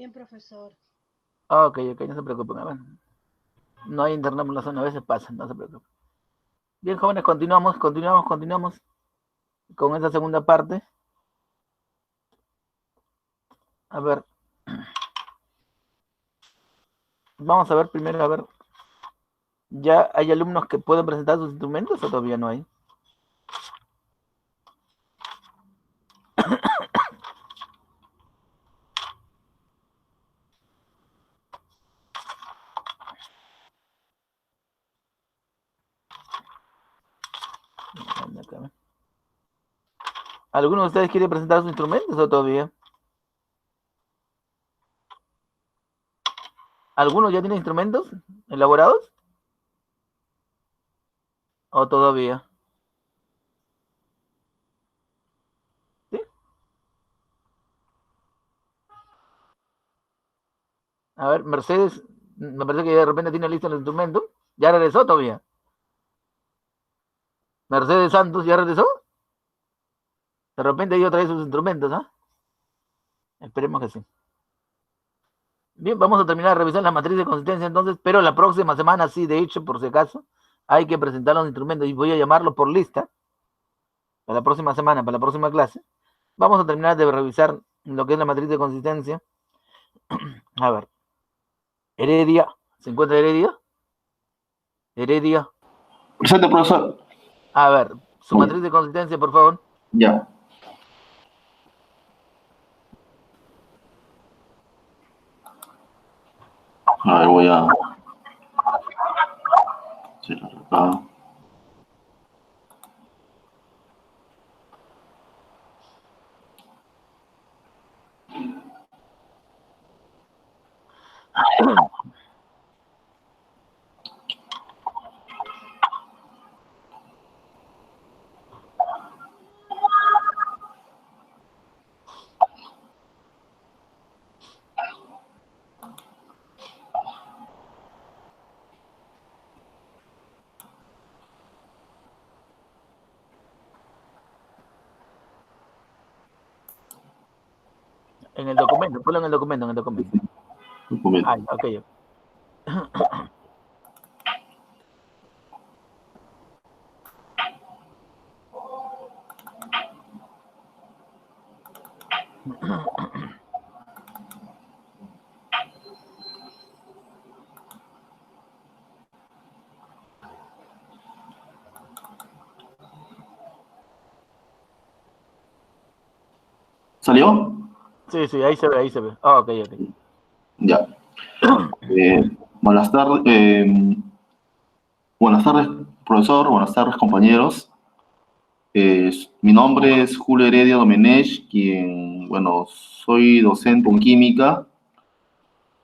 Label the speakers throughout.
Speaker 1: Bien, profesor.
Speaker 2: Ok, no se preocupen. A ver. No hay internet por la zona, a veces pasa, no se preocupen. Bien, jóvenes, continuamos con esta segunda parte. A ver. Vamos a ver primero, a ver. ¿Ya hay alumnos que pueden presentar sus instrumentos o todavía no hay? ¿Alguno de ustedes quiere presentar sus instrumentos o todavía? ¿Alguno ya tiene instrumentos elaborados? ¿O todavía? ¿Sí? A ver, Mercedes, me parece que de repente tiene listo el instrumento. ¿Ya regresó todavía? Mercedes Santos, ¿ya regresó? De repente ella trae sus instrumentos, ¿ah? Esperemos que sí. Bien, vamos a terminar de revisar la matriz de consistencia entonces, pero la próxima semana sí, de hecho, por si acaso, hay que presentar los instrumentos y voy a llamarlo por lista para la próxima semana, para la próxima clase. Vamos a terminar de revisar lo que es la matriz de consistencia. A ver. Heredia. ¿Se encuentra Heredia? Heredia.
Speaker 3: Presente, profesor.
Speaker 2: A ver, su matriz de consistencia, por favor.
Speaker 3: Ya. A ver, voy a cerrar acá.
Speaker 2: En el documento, ponlo en el documento,
Speaker 3: Documento.
Speaker 2: Ah, ok.
Speaker 3: ¿Salió?
Speaker 2: Sí, ahí se ve, ahí se ve. Oh, ok.
Speaker 3: Ya. Buenas tardes. Buenas tardes, profesor. Buenas tardes, compañeros. Mi nombre es Julio Heredia Domenech, quien, bueno, soy docente en química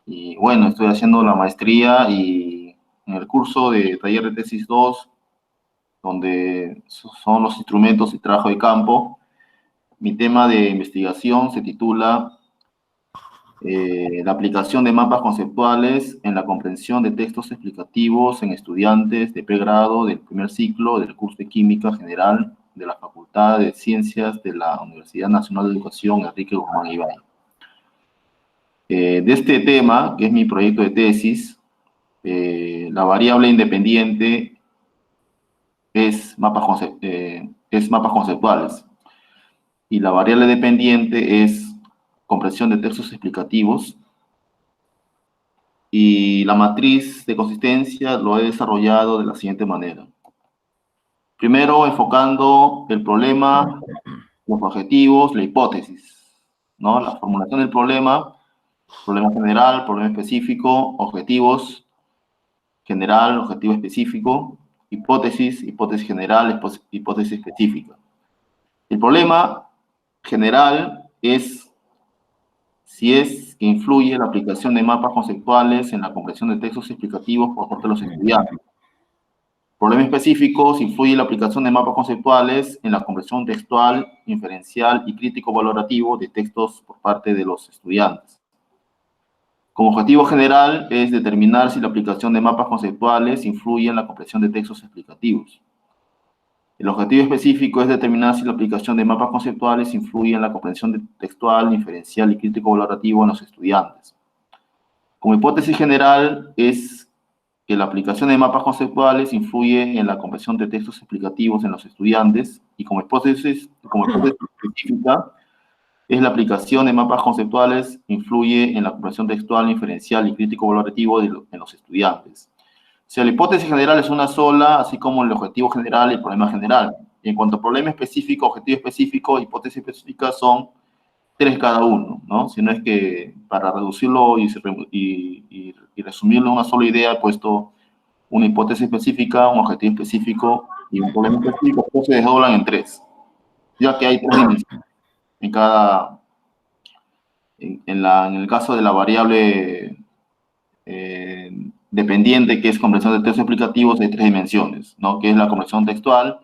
Speaker 3: y, bueno, estoy haciendo la maestría y en el curso de taller de tesis 2, donde son los instrumentos y trabajo de campo. Mi tema de investigación se titula la aplicación de mapas conceptuales en la comprensión de textos explicativos en estudiantes de pregrado del primer ciclo del curso de Química General de la Facultad de Ciencias de la Universidad Nacional de Educación Enrique Guzmán Ibai. De este tema, que es mi proyecto de tesis, la variable independiente es mapas conceptuales y la variable dependiente es comprensión de textos explicativos. Y la matriz de consistencia lo he desarrollado de la siguiente manera. Primero, enfocando el problema, los objetivos, la hipótesis, ¿no? La formulación del problema general, problema específico, objetivos, general, objetivo específico, hipótesis, hipótesis general, hipótesis específica. El problema general es si es que influye la aplicación de mapas conceptuales en la comprensión de textos explicativos por parte de los estudiantes. Problema específico, si influye la aplicación de mapas conceptuales en la comprensión textual, inferencial y crítico-valorativo de textos por parte de los estudiantes. Como objetivo general es determinar si la aplicación de mapas conceptuales influye en la comprensión de textos explicativos. El objetivo específico es determinar si la aplicación de mapas conceptuales influye en la comprensión textual, inferencial y crítico valorativo en los estudiantes. Como hipótesis general es que la aplicación de mapas conceptuales influye en la comprensión de textos explicativos en los estudiantes, y como hipótesis específica es la aplicación de mapas conceptuales influye en la comprensión textual, inferencial y crítico valorativo en los estudiantes. O sea, la hipótesis general es una sola, así como el objetivo general y el problema general. Y en cuanto a problema específico, objetivo específico, hipótesis específica son 3 cada uno, ¿no? Si no es que para reducirlo y resumirlo en una sola idea, he puesto una hipótesis específica, un objetivo específico y un problema específico, que se desdoblan en 3, ya que hay 3 dimensiones en cada, en el caso de la variable dependiente, que es comprensión de textos explicativos, hay 3 dimensiones, ¿no? Que es la comprensión textual,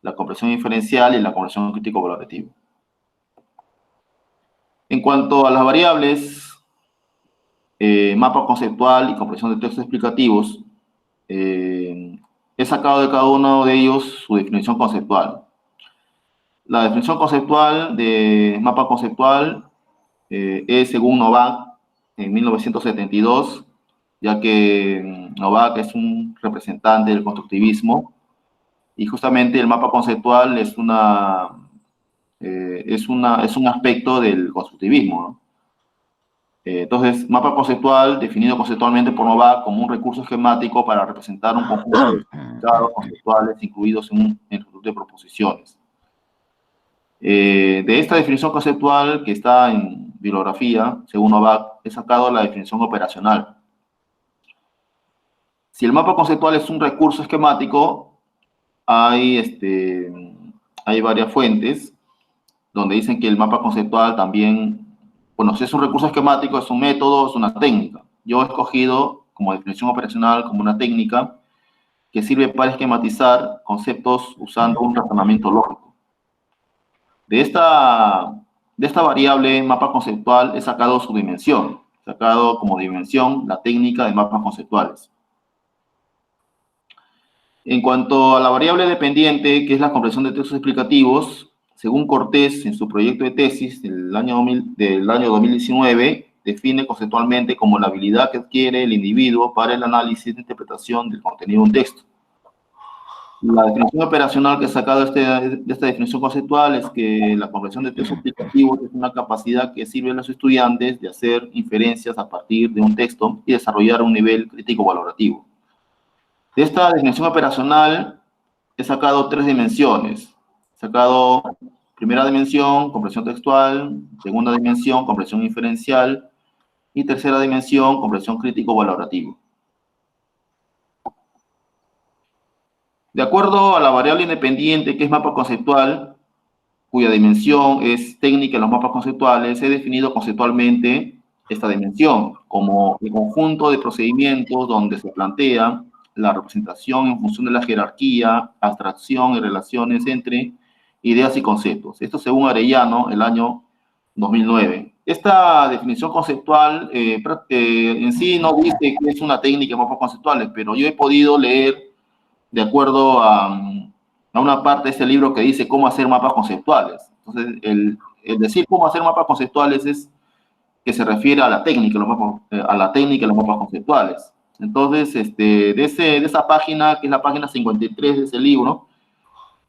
Speaker 3: la comprensión inferencial y la comprensión crítico-valorativa. En cuanto a las variables, mapa conceptual y comprensión de textos explicativos, he sacado de cada uno de ellos su definición conceptual. La definición conceptual de mapa conceptual es según Novak en 1972, ya que Novak es un representante del constructivismo, y justamente el mapa conceptual es un aspecto del constructivismo, ¿no? Entonces, mapa conceptual, definido conceptualmente por Novak como un recurso esquemático para representar un conjunto de significados conceptuales incluidos en un conjunto de proposiciones. De esta definición conceptual que está en bibliografía, según Novak, he sacado la definición operacional. Si el mapa conceptual es un recurso esquemático, hay varias fuentes donde dicen que el mapa conceptual también, bueno, si es un recurso esquemático, es un método, es una técnica. Yo he escogido como definición operacional como una técnica que sirve para esquematizar conceptos usando un razonamiento lógico. De esta variable mapa conceptual he sacado su dimensión, he sacado como dimensión la técnica de mapas conceptuales. En cuanto a la variable dependiente, que es la comprensión de textos explicativos, según Cortés, en su proyecto de tesis del año 2019, define conceptualmente como la habilidad que adquiere el individuo para el análisis e interpretación del contenido de un texto. La definición operacional que he sacado de esta definición conceptual es que la comprensión de textos explicativos es una capacidad que sirve a los estudiantes de hacer inferencias a partir de un texto y desarrollar un nivel crítico valorativo. De esta definición operacional he sacado 3 dimensiones. He sacado primera dimensión, comprensión textual; segunda dimensión, comprensión inferencial; y tercera dimensión, comprensión crítico-valorativo. De acuerdo a la variable independiente, que es mapa conceptual, cuya dimensión es técnica en los mapas conceptuales, he definido conceptualmente esta dimensión como el conjunto de procedimientos donde se plantea la representación en función de la jerarquía, abstracción y relaciones entre ideas y conceptos. Esto según Arellano, el año 2009. Esta definición conceptual en sí no dice que es una técnica de mapas conceptuales, pero yo he podido leer de acuerdo a una parte de este libro que dice cómo hacer mapas conceptuales. Entonces, el decir cómo hacer mapas conceptuales es que se refiere a la técnica de los mapas conceptuales. Entonces, de esa página, que es la página 53 de ese libro,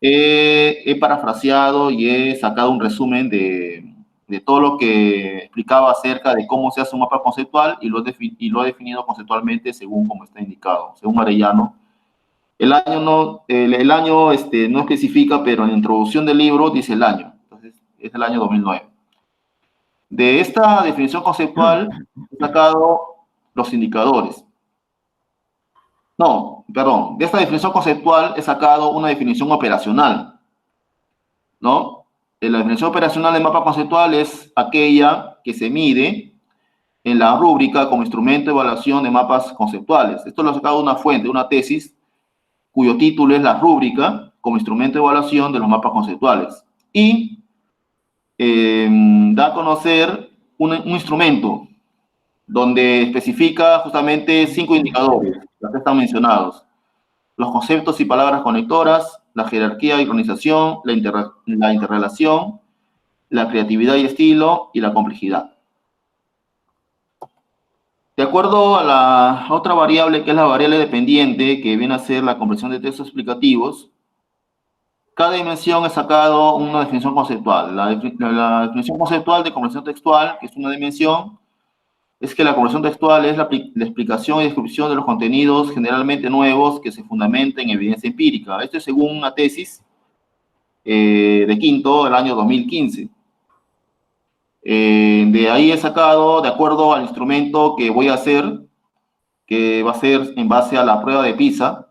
Speaker 3: he parafraseado y he sacado un resumen de todo lo que explicaba acerca de cómo se hace un mapa conceptual, y lo he definido conceptualmente según como está indicado, según Arellano. El año no especifica, pero en la introducción del libro dice el año. Entonces, es el año 2009. De esta definición conceptual he sacado los indicadores. No, perdón. De esta definición conceptual he sacado una definición operacional, ¿no? La definición operacional de mapa conceptual es aquella que se mide en la rúbrica como instrumento de evaluación de mapas conceptuales. Esto lo he sacado de una fuente, de una tesis, cuyo título es la rúbrica como instrumento de evaluación de los mapas conceptuales. Y da a conocer un instrumento donde especifica justamente 5 indicadores, los que están mencionados: los conceptos y palabras conectoras, la jerarquía y organización, la interrelación, la creatividad y estilo y la complejidad. De acuerdo a la otra variable, que es la variable dependiente, que viene a ser la comprensión de textos explicativos, cada dimensión es sacado una definición conceptual. La definición conceptual de comprensión textual, que es una dimensión, es que la comprensión textual es la explicación y descripción de los contenidos generalmente nuevos que se fundamentan en evidencia empírica. Esto es según una tesis de quinto del año 2015. De ahí he sacado, de acuerdo al instrumento que voy a hacer, que va a ser en base a la prueba de PISA,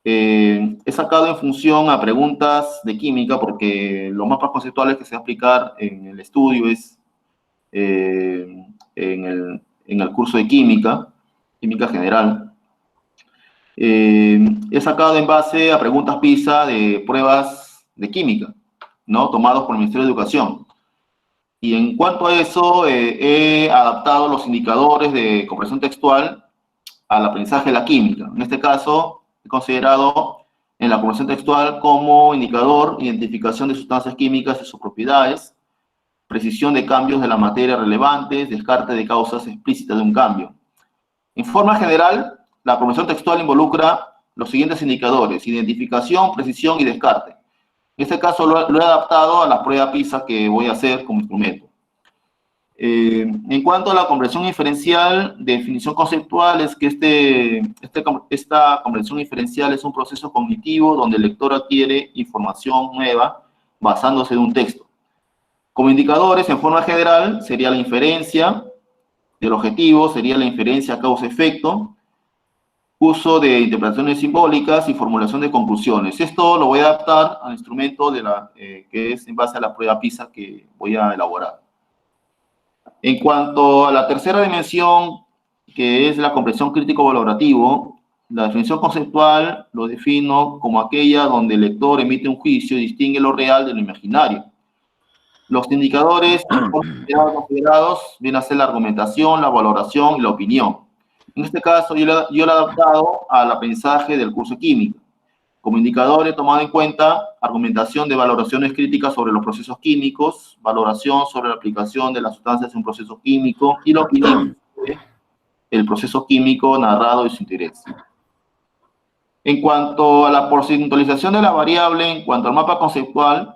Speaker 3: he sacado en función a preguntas de química, porque los mapas conceptuales que se va a aplicar en el estudio es en el curso de química general. He sacado en base a preguntas PISA de pruebas de química, ¿no? Tomados por el Ministerio de Educación. Y en cuanto a eso, he adaptado los indicadores de comprensión textual al aprendizaje de la química. En este caso, he considerado en la comprensión textual como indicador identificación de sustancias químicas y sus propiedades, precisión de cambios de la materia relevantes, descarte de causas explícitas de un cambio. En forma general, la comprensión textual involucra los siguientes indicadores: identificación, precisión y descarte. En este caso lo he adaptado a la prueba PISA que voy a hacer como instrumento. En cuanto a la comprensión inferencial, definición conceptual es que esta comprensión inferencial es un proceso cognitivo donde el lector adquiere información nueva basándose en un texto. Como indicadores, en forma general, sería la inferencia del objetivo, sería la inferencia causa-efecto, uso de interpretaciones simbólicas y formulación de conclusiones. Esto lo voy a adaptar al instrumento que es en base a la prueba PISA que voy a elaborar. En cuanto a la tercera dimensión, que es la comprensión crítico-valorativo, la definición conceptual lo defino como aquella donde el lector emite un juicio y distingue lo real de lo imaginario. Los indicadores considerados vienen a ser la argumentación, la valoración y la opinión. En este caso, yo lo he adaptado al aprendizaje del curso de química. Como indicador he tomado en cuenta argumentación de valoraciones críticas sobre los procesos químicos, valoración sobre la aplicación de las sustancias en un proceso químico y la opinión sobre el proceso químico narrado y su interés. En cuanto a la porcentualización de la variable, en cuanto al mapa conceptual,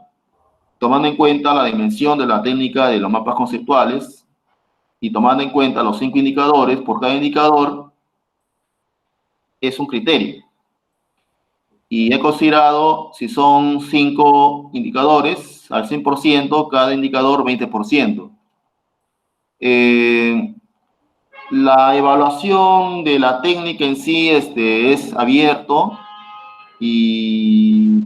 Speaker 3: tomando en cuenta la dimensión de la técnica de los mapas conceptuales y tomando en cuenta los 5 indicadores, por cada indicador es un criterio. Y he considerado, si son 5 indicadores, al 100%, cada indicador 20%. La evaluación de la técnica en sí es abierto y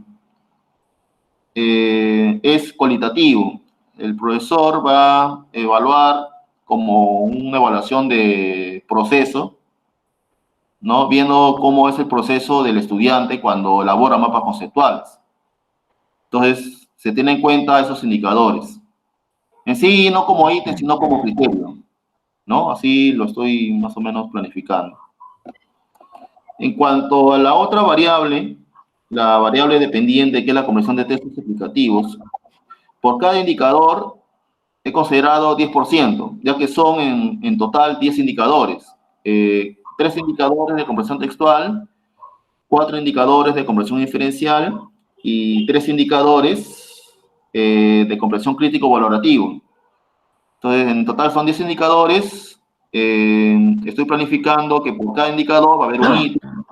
Speaker 3: es cualitativo. El profesor va a evaluar como una evaluación de proceso, ¿no? Viendo cómo es el proceso del estudiante cuando elabora mapas conceptuales. Entonces, se tienen en cuenta esos indicadores. En sí, no como ítem, sino como criterio, ¿no? Así lo estoy más o menos planificando. En cuanto a la otra variable, la variable dependiente, que es la comprensión de textos explicativos, por cada indicador he considerado 10%, ya que son en total 10 indicadores. 3 indicadores de comprensión textual, 4 indicadores de comprensión inferencial y 3 indicadores de comprensión crítico-valorativo. Entonces, en total son 10 indicadores. Estoy planificando que por cada indicador va a haber un ítem,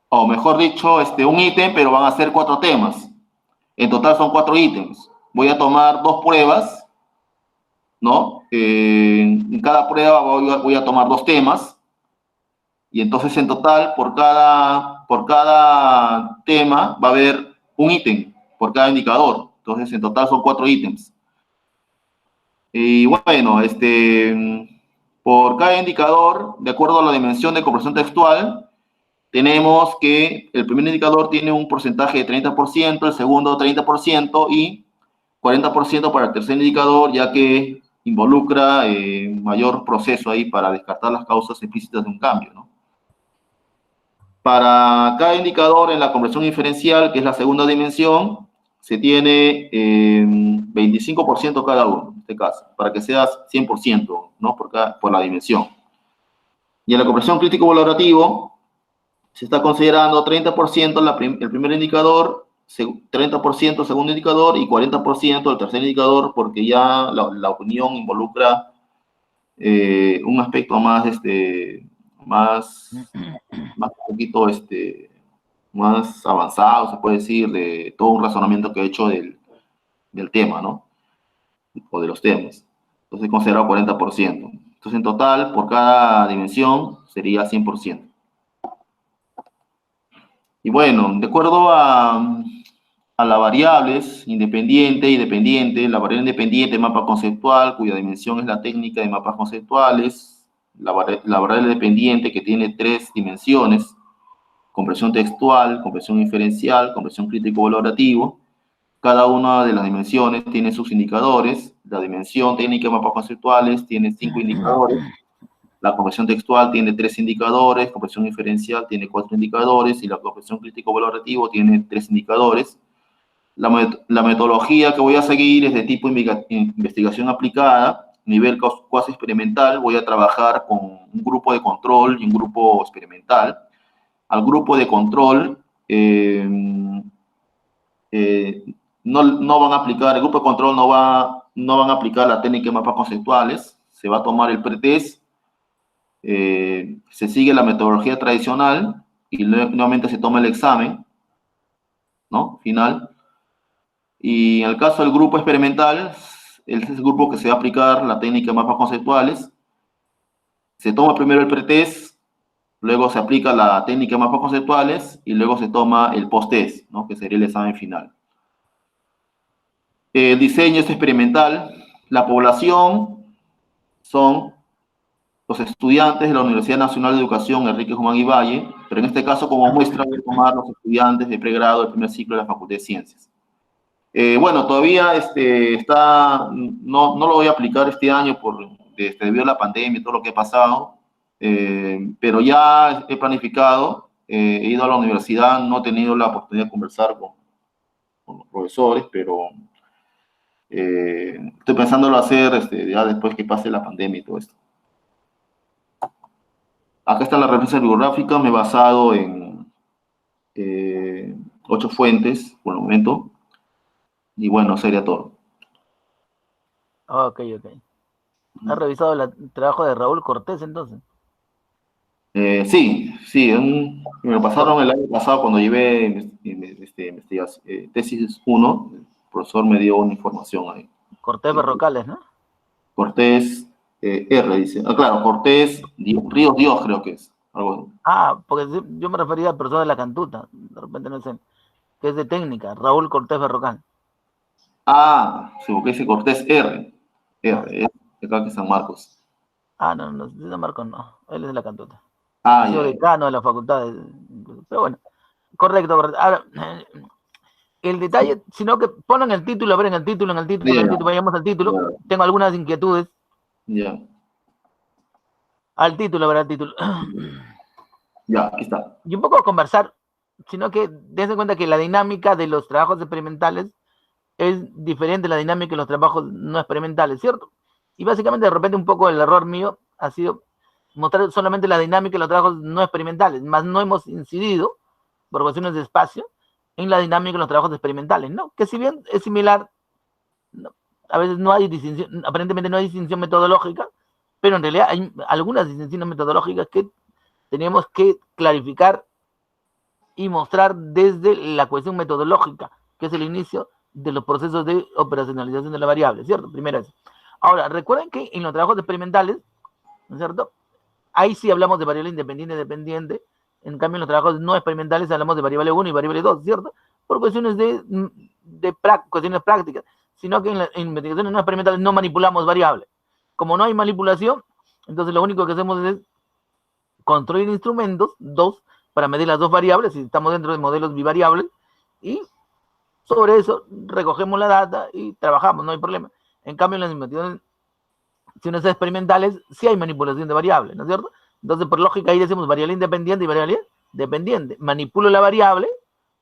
Speaker 3: o mejor dicho, un ítem, pero van a ser 4 temas. En total son 4 ítems. Voy a tomar 2 pruebas, ¿no? En cada prueba voy a tomar 2 temas, y entonces en total por cada tema va a haber un ítem por cada indicador. Entonces en total son 4 ítems. Y bueno, por cada indicador, de acuerdo a la dimensión de comprensión textual, tenemos que el primer indicador tiene un porcentaje de 30%, el segundo 30% y 40% para el tercer indicador, ya que involucra mayor proceso ahí para descartar las causas explícitas de un cambio, ¿no? Para cada indicador en la conversión inferencial, que es la segunda dimensión, se tiene 25% cada uno, en este caso, para que sea 100%, ¿no? Por la dimensión. Y en la conversión crítico valorativo, se está considerando 30% el primer indicador, 30% el segundo indicador y 40% el tercer indicador, porque ya la opinión involucra un aspecto más, más un poquito, más avanzado, se puede decir, de todo un razonamiento que he hecho del tema, ¿no? O de los temas. Entonces he considerado 40%. Entonces en total, por cada dimensión, sería 100%. Y bueno, de acuerdo a las variables independiente y dependiente, la variable independiente, mapa conceptual, cuya dimensión es la técnica de mapas conceptuales, la variable dependiente que tiene 3 dimensiones, compresión textual, compresión inferencial, compresión crítico-valorativo. Cada una de las dimensiones tiene sus indicadores. La dimensión técnica de mapas conceptuales tiene 5 indicadores. La compresión textual tiene 3 indicadores, compresión inferencial tiene 4 indicadores y la compresión crítico-valorativo tiene 3 indicadores. La metodología que voy a seguir es de tipo investigación aplicada, nivel cuasi experimental. Voy a trabajar con un grupo de control y un grupo experimental. Al grupo de control no van a aplicar, el grupo de control no van a aplicar la técnica de mapas conceptuales. Se va a tomar el pretest, se sigue la metodología tradicional y nuevamente se toma el examen, ¿no? Final. Y en el caso del grupo experimental, es el grupo que se va a aplicar la técnica de mapas conceptuales. Se toma primero el pretest, luego se aplica la técnica de mapas conceptuales y luego se toma el post-test, ¿no? Que sería el examen final. El diseño es experimental. La población son los estudiantes de la Universidad Nacional de Educación Enrique Humán y Valle, pero en este caso como muestra voy a tomar los estudiantes de pregrado del primer ciclo de la Facultad de Ciencias. Bueno, todavía no lo voy a aplicar este año debido a la pandemia y todo lo que ha pasado, pero ya he planificado, he ido a la universidad, no he tenido la oportunidad de conversar con los profesores, pero estoy pensándolo hacer ya después que pase la pandemia y todo esto. Acá está la referencia bibliográfica, me he basado en 8 fuentes por el momento. Y bueno, sería todo.
Speaker 2: Ok. ¿Has revisado el trabajo de Raúl Cortés entonces?
Speaker 3: Sí, me lo pasaron el año pasado cuando llevé tesis 1, el profesor me dio una información ahí.
Speaker 2: Cortés Berrocales, ¿no?
Speaker 3: Cortés R, dice. Ah, claro, Cortés Ríos Dios creo que es. Algo.
Speaker 2: Porque yo me refería al profesor de la Cantuta, de repente no sé, que es de técnica, Raúl Cortés Berrocal.
Speaker 3: Sí, porque dice Cortés R, de acá que San Marcos.
Speaker 2: No, de San Marcos no, él es de la Cantuta.
Speaker 3: Ha
Speaker 2: sido decano de la facultad, pero bueno, correcto. Ahora, el detalle, sino que ponen el título, a ver en el título, vayamos al título. Tengo algunas inquietudes. Al título, a ver al título.
Speaker 3: Ya, aquí está.
Speaker 2: Y un poco conversar, sino que dense cuenta que la dinámica de los trabajos experimentales es diferente a la dinámica de los trabajos no experimentales, ¿cierto? Y básicamente de repente un poco el error mío ha sido mostrar solamente la dinámica de los trabajos no experimentales, más no hemos incidido, por cuestiones de espacio, en la dinámica de los trabajos experimentales, ¿no? Que si bien es similar, a veces no hay distinción, aparentemente no hay distinción metodológica, pero en realidad hay algunas distinciones metodológicas que tenemos que clarificar y mostrar desde la cuestión metodológica, que es el inicio de los procesos de operacionalización de la variable, ¿cierto? Primero eso. Ahora, recuerden que en los trabajos experimentales, ¿no es cierto? Ahí sí hablamos de variable independiente y dependiente. En cambio, en los trabajos no experimentales hablamos de variable 1 y variable 2, ¿cierto? Por cuestiones cuestiones prácticas. Sino que en investigaciones no experimentales no manipulamos variables. Como no hay manipulación, entonces lo único que hacemos es construir instrumentos, para medir las dos variables, si estamos dentro de modelos bivariables, y sobre eso recogemos la data y trabajamos, no hay problema. En cambio, en las investigaciones experimentales sí hay manipulación de variables, ¿no es cierto? Entonces, por lógica, ahí decimos variable independiente y variable dependiente. Manipulo la variable,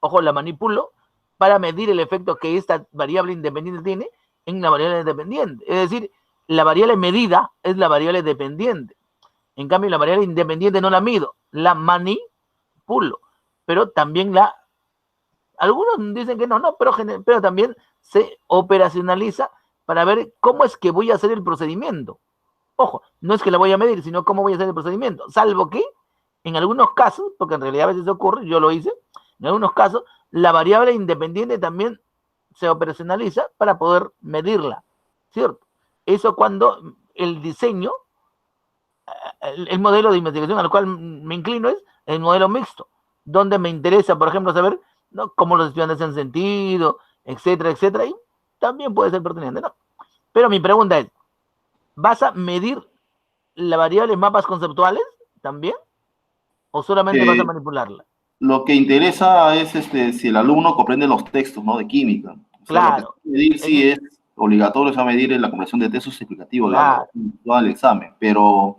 Speaker 2: ojo, la manipulo para medir el efecto que esta variable independiente tiene en la variable dependiente. Es decir, la variable medida es la variable dependiente. En cambio, la variable independiente no la mido, la manipulo. Pero también algunos dicen que no, pero también se operacionaliza para ver cómo es que voy a hacer el procedimiento. Ojo, no es que la voy a medir, sino cómo voy a hacer el procedimiento. Salvo que, en algunos casos, porque en realidad a veces ocurre, yo lo hice, en algunos casos, la variable independiente también se operacionaliza para poder medirla, ¿cierto? Eso cuando el diseño, el modelo de investigación al cual me inclino es el modelo mixto, donde me interesa, por ejemplo, saber, ¿no?, cómo los estudiantes se han sentido, etcétera, etcétera, y también puede ser pertinente, ¿no? Pero mi pregunta es, ¿vas a medir la variable mapas conceptuales también? ¿O solamente vas a manipularla?
Speaker 3: Lo que interesa es si el alumno comprende los textos, ¿no?, de química. O sea, lo que se
Speaker 2: Claro.
Speaker 3: va a medir sí es obligatorio, se va a medir en la comprensión de textos explicativos,
Speaker 2: Claro.
Speaker 3: al examen, pero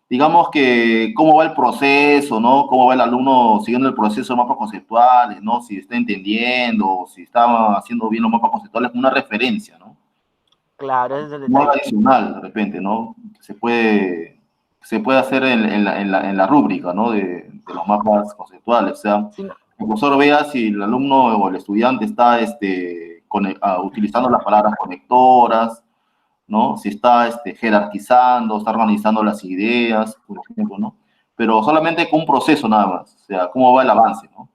Speaker 3: digamos que cómo va el proceso, ¿no? Cómo va el alumno siguiendo el proceso de mapas conceptuales, ¿no? Si está entendiendo, si está haciendo bien los mapas conceptuales, como una referencia, ¿no?
Speaker 2: Claro, ese es el
Speaker 3: No
Speaker 2: detalle.
Speaker 3: adicional, de repente, ¿no? Se puede hacer en la rúbrica, ¿no?, de los mapas conceptuales. O sea,
Speaker 2: Sí, no,
Speaker 3: el profesor vea si el alumno o el estudiante está utilizando las palabras conectoras, ¿no? Si está jerarquizando, está organizando las ideas, por ejemplo, ¿no? Pero solamente con un proceso nada más, o sea, cómo va el avance, ¿no?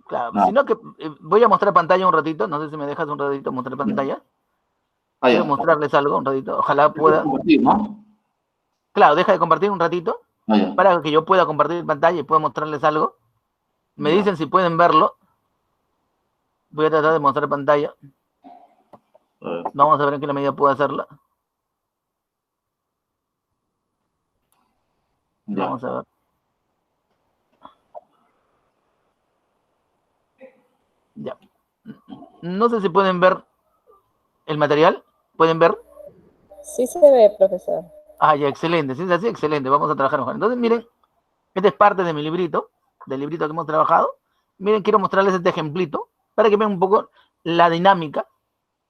Speaker 2: claro,
Speaker 3: Nada.
Speaker 2: sino que voy a mostrar pantalla un ratito, no sé si me dejas un ratito mostrar pantalla.
Speaker 3: Ah,
Speaker 2: Voy a
Speaker 3: ya.
Speaker 2: mostrarles algo un ratito, ojalá pueda.
Speaker 3: Compartir, ¿no?
Speaker 2: Claro, deja de compartir un ratito
Speaker 3: Ah, ya.
Speaker 2: para que yo pueda compartir pantalla y pueda mostrarles algo. Me
Speaker 3: Ya.
Speaker 2: dicen si pueden verlo. Voy a tratar de mostrar pantalla.
Speaker 3: A ver.
Speaker 2: Vamos a ver en qué medida puedo hacerla.
Speaker 3: Ya.
Speaker 2: Vamos a ver. Ya. No sé si pueden ver el material. ¿Pueden ver?
Speaker 1: Sí se ve, profesor.
Speaker 2: Ah, ya, excelente. Si es así, excelente. Vamos a trabajar mejor. Entonces, miren, esta es parte de mi librito, del librito que hemos trabajado. Miren, quiero mostrarles este ejemplito para que vean un poco la dinámica,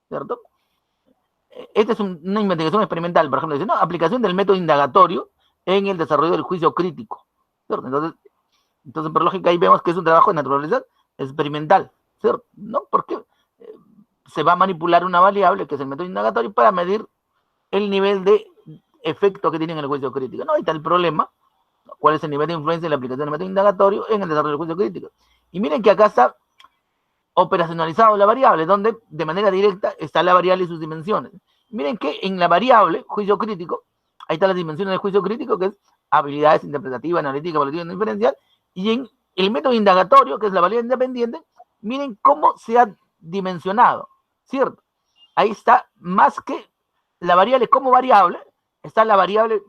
Speaker 2: ¿cierto? Esta es una investigación experimental, por ejemplo, dice, no, aplicación del método indagatorio en el desarrollo del juicio crítico, ¿cierto? Entonces, por lógica, ahí vemos que es un trabajo de naturaleza experimental, ¿cierto? ¿No? Porque se va a manipular una variable, que es el método indagatorio, para medir el nivel de efecto que tiene en el juicio crítico. No, ahí está el problema. ¿Cuál es el nivel de influencia de la aplicación del método indagatorio en el desarrollo del juicio crítico? Y miren que acá está operacionalizado la variable, donde de manera directa está la variable y sus dimensiones. Miren que en la variable juicio crítico, ahí están las dimensiones del juicio crítico, que es habilidades interpretativas, analítica, evaluativa y diferencial, y en el método indagatorio, que es la variable independiente, miren cómo se ha dimensionado, ¿cierto? Ahí está más que la variable como variable, está la variable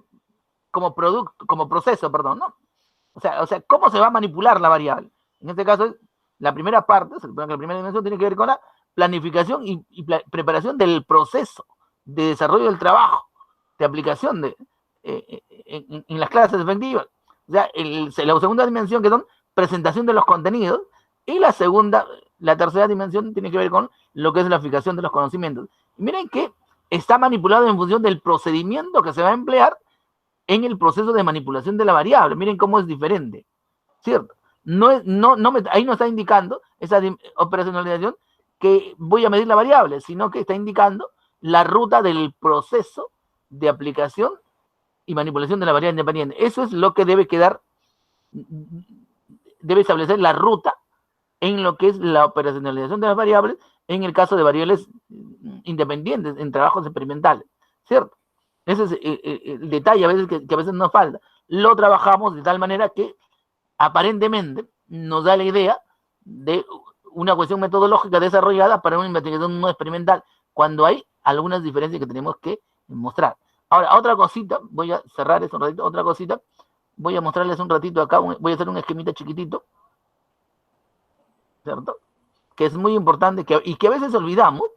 Speaker 2: como producto, como proceso, perdón, ¿no? O sea, ¿cómo se va a manipular la variable? En este caso, la primera parte, se supone que la primera dimensión tiene que ver con la planificación y preparación del proceso de desarrollo del trabajo, de aplicación en las clases efectivas. O sea, la segunda dimensión, que son presentación de los contenidos, y la tercera dimensión tiene que ver con lo que es la fijación de los conocimientos. Y miren que está manipulado en función del procedimiento que se va a emplear en el proceso de manipulación de la variable. Miren cómo es diferente, ¿cierto? Ahí no está indicando esa operacionalización que voy a medir la variable, sino que está indicando la ruta del proceso de aplicación y manipulación de la variable independiente. Eso es lo que debe establecer la ruta en lo que es la operacionalización de las variables en el caso de variables independientes en trabajos experimentales, ¿cierto? Ese es el detalle a veces que a veces nos falta. Lo trabajamos de tal manera que aparentemente nos da la idea de una cuestión metodológica desarrollada para una investigación no experimental, cuando hay algunas diferencias que tenemos que mostrar. Ahora, otra cosita, voy a cerrar eso un ratito, otra cosita, voy a mostrarles un ratito acá, voy a hacer un esquemita chiquitito, ¿cierto? Que es muy importante y que a veces olvidamos,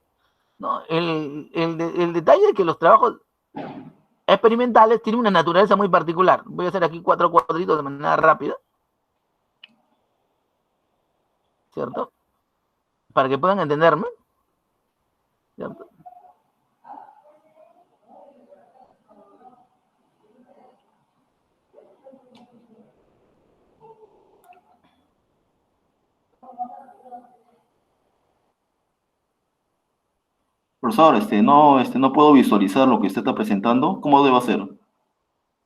Speaker 2: ¿no? El detalle de que los trabajos experimentales tienen una naturaleza muy particular. Voy a hacer aquí 4 cuadritos de manera rápida. ¿cierto? Para que puedan entenderme, ¿cierto?
Speaker 3: Profesor, no puedo visualizar lo que usted está presentando. ¿Cómo debo hacer?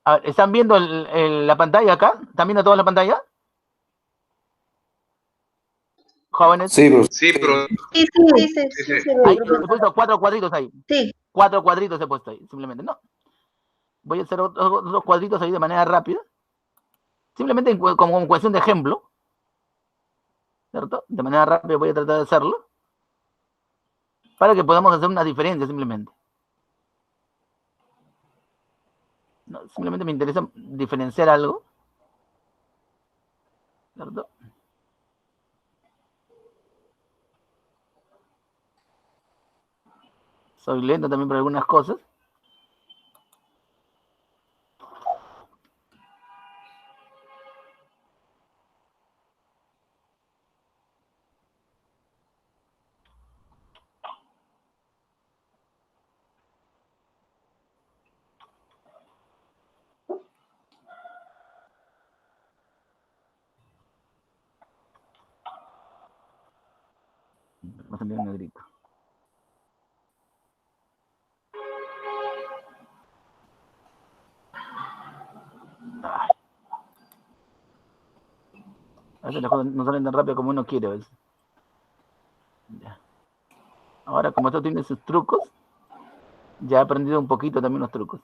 Speaker 2: A ver, ¿están viendo la pantalla acá? ¿Están viendo toda la pantalla? Jóvenes.
Speaker 4: Sí, profesor.
Speaker 5: Sí, pero
Speaker 6: Sí,
Speaker 2: Ahí he puesto 4 cuadritos ahí.
Speaker 6: Sí.
Speaker 2: 4 cuadritos he puesto ahí, simplemente. No. Voy a hacer otros cuadritos ahí de manera rápida. Simplemente como cuestión de ejemplo. ¿Cierto? De manera rápida voy a tratar de hacerlo. Para que podamos hacer una diferencia simplemente. No, simplemente me interesa diferenciar algo. ¿Cierto? Soy lento también por algunas cosas. Vamos a tener un negrito. Ay. A veces las cosas no salen tan rápido como uno quiere. A veces. Ya. Ahora, como esto tiene sus trucos, ya he aprendido un poquito también los trucos.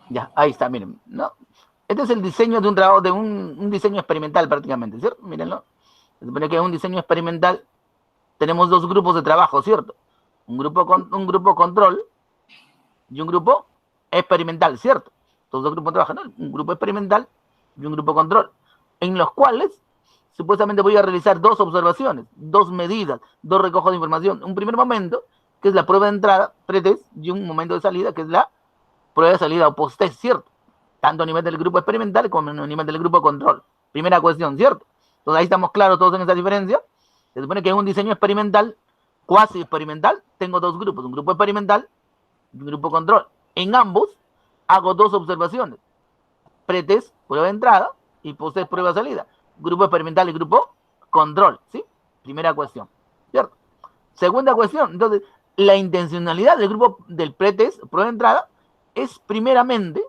Speaker 2: Ya, ahí está, miren, ¿no? Este es el diseño de un trabajo, de un diseño experimental prácticamente, ¿cierto? Mírenlo. Se supone que es un diseño experimental. Tenemos dos grupos de trabajo, ¿cierto? Un grupo control y un grupo experimental, ¿cierto? Estos dos grupos trabajan, ¿no? Un grupo experimental y un grupo control, en los cuales supuestamente voy a realizar dos observaciones, dos medidas, dos recojos de información. Un primer momento, que es la prueba de entrada, pretest, y un momento de salida, que es la prueba de salida o post-test, ¿cierto? Tanto a nivel del grupo experimental como a nivel del grupo control. Primera cuestión, ¿cierto? Entonces ahí estamos claros todos en esa diferencia. Se supone que en un diseño experimental, cuasi experimental, tengo dos grupos, un grupo experimental y un grupo control. En ambos hago dos observaciones. Pretest, prueba de entrada, y post-test, prueba de salida. Grupo experimental y grupo control, ¿sí? Primera cuestión, ¿cierto? Segunda cuestión, entonces, la intencionalidad del grupo del pretest, prueba de entrada, es primeramente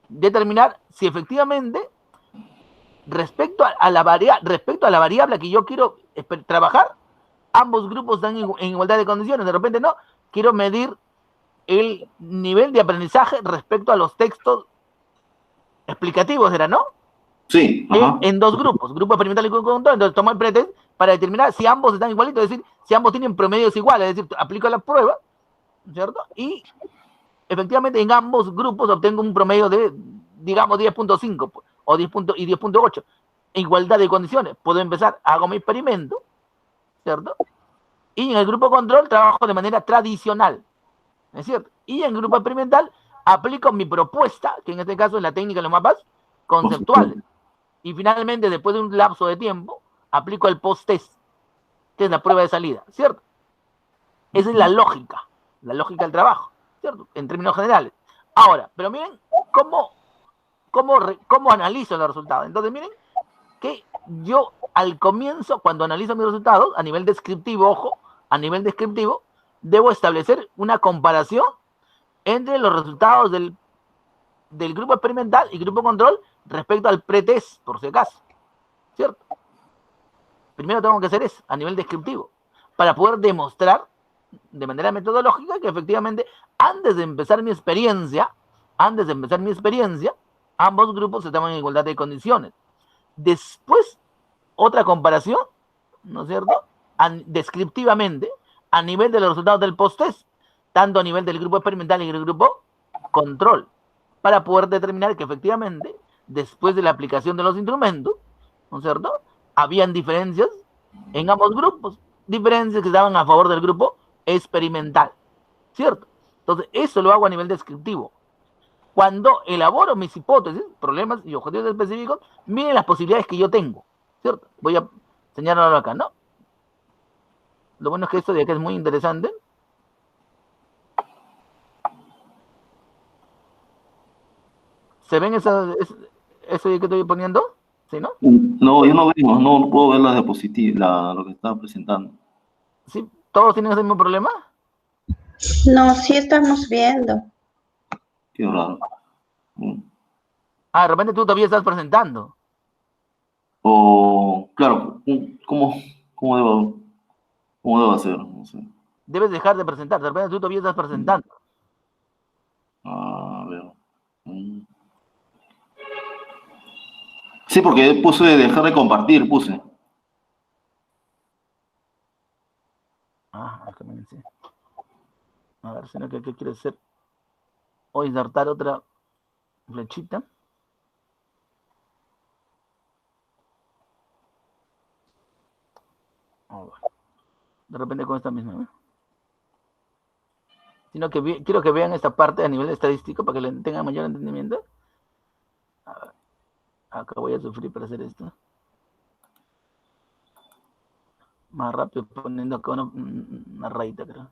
Speaker 2: determinar si efectivamente respecto a la variable que yo quiero trabajar, ambos grupos están en igualdad de condiciones. De repente no, quiero medir el nivel de aprendizaje respecto a los textos explicativos, ¿era, no?
Speaker 3: Sí, ajá.
Speaker 2: En dos grupos, grupo experimental y grupo control. Entonces tomo el pretest para determinar si ambos están igualitos, es decir, si ambos tienen promedios iguales, es decir, aplico la prueba, ¿cierto? Y efectivamente en ambos grupos obtengo un promedio de, digamos, 10.5 o 10 y 10.8. Igualdad de condiciones. Puedo empezar, hago mi experimento, ¿cierto? Y en el grupo control trabajo de manera tradicional, ¿es cierto? Y en el grupo experimental aplico mi propuesta, que en este caso es la técnica de los mapas conceptuales. Y finalmente, después de un lapso de tiempo, aplico el post-test, que es la prueba de salida, ¿cierto? Esa es la lógica del trabajo, ¿cierto? En términos generales. Ahora, pero miren cómo analizo los resultados. Entonces, miren que yo al comienzo, cuando analizo mis resultados, a nivel descriptivo, ojo, a nivel descriptivo, debo establecer una comparación entre los resultados del grupo experimental y grupo control respecto al pretest, por si acaso, ¿cierto? Primero tengo que hacer eso, a nivel descriptivo, para poder demostrar de manera metodológica que efectivamente antes de empezar mi experiencia, ambos grupos estaban en igualdad de condiciones. Después, otra comparación, ¿no es cierto? Descriptivamente, a nivel de los resultados del post-test, tanto a nivel del grupo experimental y del grupo control, para poder determinar que efectivamente después de la aplicación de los instrumentos, ¿no es cierto? Habían diferencias en ambos grupos, diferencias que estaban a favor del grupo experimental, ¿cierto? Entonces, eso lo hago a nivel descriptivo. Cuando elaboro mis hipótesis, problemas y objetivos específicos, miren las posibilidades que yo tengo, ¿cierto? Voy a señalarlo acá, ¿no? Lo bueno es que esto de acá es muy interesante. ¿Se ven eso que estoy poniendo? ¿Sí, no?
Speaker 3: No, yo no veo, no puedo ver la diapositiva, lo que está presentando.
Speaker 2: ¿Sí? ¿Todos tienen ese mismo problema?
Speaker 4: No, sí estamos viendo.
Speaker 3: Qué raro.
Speaker 2: Ah, de repente tú todavía estás presentando.
Speaker 3: O, claro, ¿cómo debo hacer? No sé.
Speaker 2: Debes dejar de presentar. De repente tú todavía estás presentando.
Speaker 3: A ver. Sí, porque puse dejar de compartir, puse.
Speaker 2: Ah, déjame decir. A ver, ¿será que qué quiere hacer? O insertar otra flechita. De repente con esta misma, ¿no? Sino que quiero que vean esta parte a nivel estadístico para que le tengan mayor entendimiento. A ver, acá voy a sufrir para hacer esto. Más rápido poniendo acá una rayita, creo.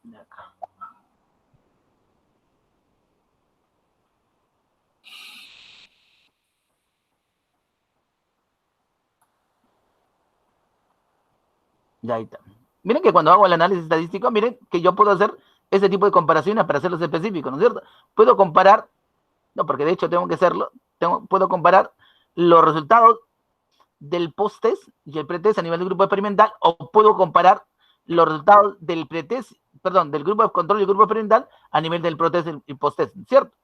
Speaker 2: De acá. Ya ahí está. Miren que cuando hago el análisis estadístico, miren que yo puedo hacer ese tipo de comparaciones para hacerlos específicos, ¿no es cierto? Puedo comparar, no, porque de hecho tengo que hacerlo, puedo comparar los resultados del post-test y el pretest a nivel del grupo experimental, o puedo comparar los resultados del pretest, perdón, del grupo de control y el grupo experimental a nivel del protest y post-test, ¿cierto?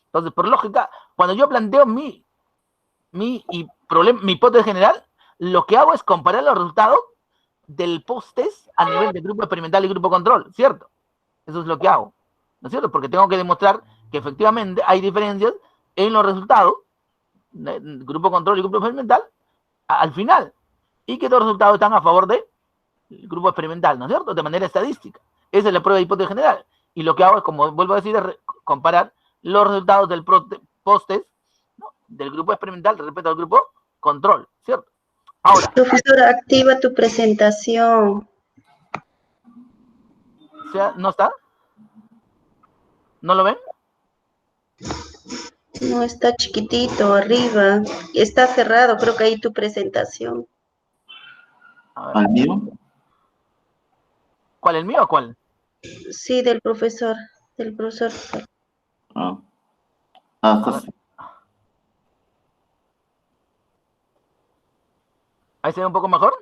Speaker 2: Entonces, por lógica, cuando yo planteo mi hipótesis general, lo que hago es comparar los resultados del post-test a nivel del grupo experimental y grupo control, ¿cierto? Eso es lo que hago, ¿no es cierto? Porque tengo que demostrar que efectivamente hay diferencias en los resultados del grupo control y grupo experimental al final, y que los resultados están a favor del grupo experimental, ¿no es cierto? De manera estadística. Esa es la prueba de hipótesis general. Y lo que hago es, como vuelvo a decir, es comparar los resultados del post-test, ¿no?, del grupo experimental respecto al grupo control, ¿cierto? Ahora.
Speaker 4: Profesora, activa tu presentación.
Speaker 2: ¿No está? ¿No lo ven?
Speaker 4: No, está chiquitito arriba. Está cerrado, creo que ahí tu presentación.
Speaker 3: ¿Al mío?
Speaker 2: ¿Cuál, el mío o cuál?
Speaker 4: Sí, del profesor. Del profesor.
Speaker 2: ¿Ahí se ve un poco mejor?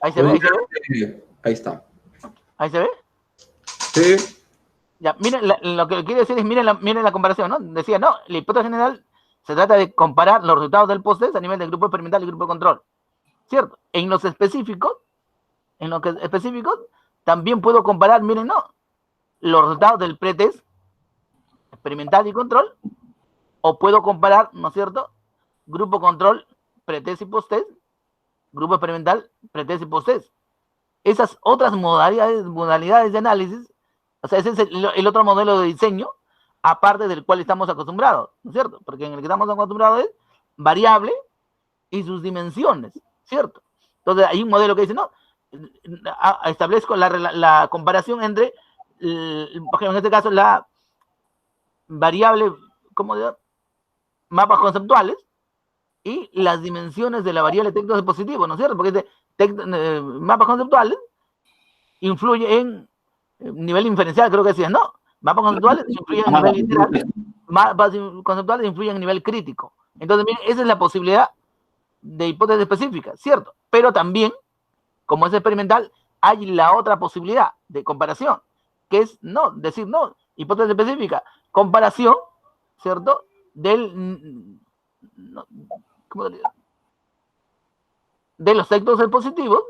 Speaker 2: ¿Ahí se ve? ¿Ahí se ve?
Speaker 5: Ahí está.
Speaker 2: ¿Ahí se ve?
Speaker 5: Sí.
Speaker 2: Ya, miren, lo que quiero decir es, miren la comparación, ¿no? Decía, no, la hipótesis general se trata de comparar los resultados del post-test a nivel del grupo experimental y grupo de control, ¿cierto? En los específicos, también puedo comparar, miren, no, los resultados del pretest experimental y control, o puedo comparar, ¿no es cierto?, grupo control, pretest y post-test, grupo experimental, pretest y post-test. Esas otras modalidades de análisis, o sea, ese es el otro modelo de diseño, aparte del cual estamos acostumbrados, ¿no es cierto? Porque en el que estamos acostumbrados es variable y sus dimensiones, ¿cierto? Entonces hay un modelo que dice, no, establezco la comparación entre, por ejemplo, en este caso, la variable, ¿cómo digo?, mapas conceptuales y las dimensiones de la variable texto dispositivo, ¿no es cierto? Porque mapas conceptuales influye en nivel inferencial, creo que decías, ¿no? Mapas conceptuales influyen en nivel literal, mapas conceptuales influyen en nivel crítico. Entonces, miren, esa es la posibilidad de hipótesis específica, ¿cierto? Pero también como es experimental, hay la otra posibilidad de comparación, que es no, decir no, hipótesis específica, comparación, ¿cierto? Del, ¿cómo te digo? De los sectores positivos